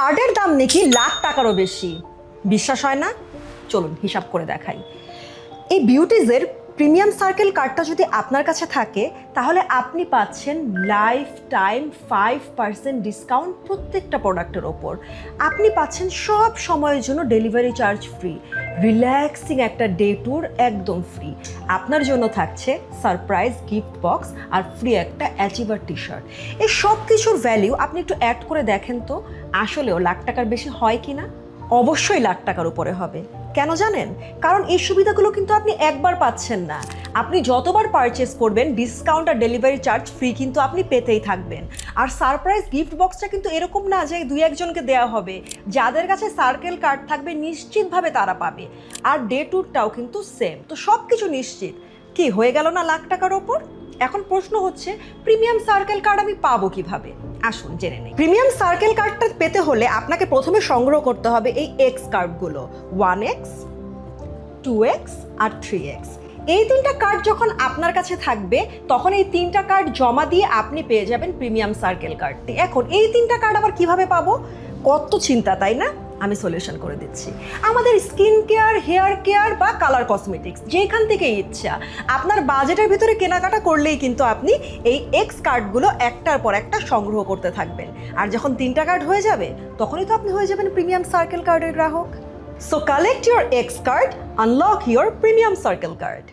কার্ডের দাম নাকি লাখ টাকারও বেশি। বিশ্বাস হয় না? চলুন হিসাব করে দেখাই। এই বিউটিজের প্রিমিয়াম সার্কেল কার্ডটা যদি আপনার কাছে থাকে তাহলে আপনি পাচ্ছেন লাইফ টাইম 5% ডিসকাউন্ট প্রত্যেকটা প্রোডাক্টের ওপর। আপনি পাচ্ছেন সব সময়ের জন্য ডেলিভারি চার্জ ফ্রি, রিল্যাক্সিং একটা ডে ট্যুর একদম ফ্রি। আপনার জন্য থাকছে সারপ্রাইজ গিফট বক্স আর ফ্রি একটা অ্যাচিভার টি শার্ট। এই সব কিছুর ভ্যালিউ আপনি একটু অ্যাড করে দেখেন তো আসলেও লাখ টাকার বেশি হয় কি না। অবশ্যই লাখ টাকার উপরে হবে। কেন জানেন? কারণ এই সুবিধাগুলো কিন্তু আপনি একবার পাচ্ছেন না, আপনি যতবার পারচেস করবেন ডিসকাউন্ট আর ডেলিভারি চার্জ ফ্রি কিন্তু আপনি পেতেই থাকবেন। আর সারপ্রাইজ গিফট বক্সটা কিন্তু এরকম না যে দুই একজনকে দেওয়া হবে, যাদের কাছে সার্কেল কার্ড থাকবে নিশ্চিতভাবে তারা পাবে। আর ডে ট্যুরটাও কিন্তু সেম। তো সব কিছু নিশ্চিত। কি হয়ে গেল না লাখ টাকার ওপর? এখন প্রশ্ন হচ্ছে প্রিমিয়াম সার্কেল কার্ড আমি পাবো কিভাবে? আসুন জেনে নেই। প্রিমিয়াম সার্কেল কার্ডটা পেতে হলে আপনাকে প্রথমে সংগ্রহ করতে হবে এই এক্স কার্ডগুলো, 1x, 2x আর 3x। এই তিনটা কার্ড যখন আপনার কাছে থাকবে তখন এই তিনটা কার্ড জমা দিয়ে আপনি পেয়ে যাবেন প্রিমিয়াম সার্কেল কার্ডটি। এখন এই তিনটা কার্ড আবার কিভাবে পাবো? কত চিন্তা, তাই না? আমি সলিউশন করে দিচ্ছি। আমাদের স্কিন কেয়ার, হেয়ার কেয়ার বা কালার কসমেটিক্স যেখান থেকে ইচ্ছা আপনার বাজেটের ভিতরে কেনাকাটা করলেই কিন্তু আপনি এই এক্স কার্ডগুলো একটার পর একটা সংগ্রহ করতে থাকবেন। আর যখন তিনটা কার্ড হয়ে যাবে তখনই তো আপনি হয়ে যাবেন প্রিমিয়াম সার্কেল কার্ডের গ্রাহক। So collect your X card, unlock your premium circle card.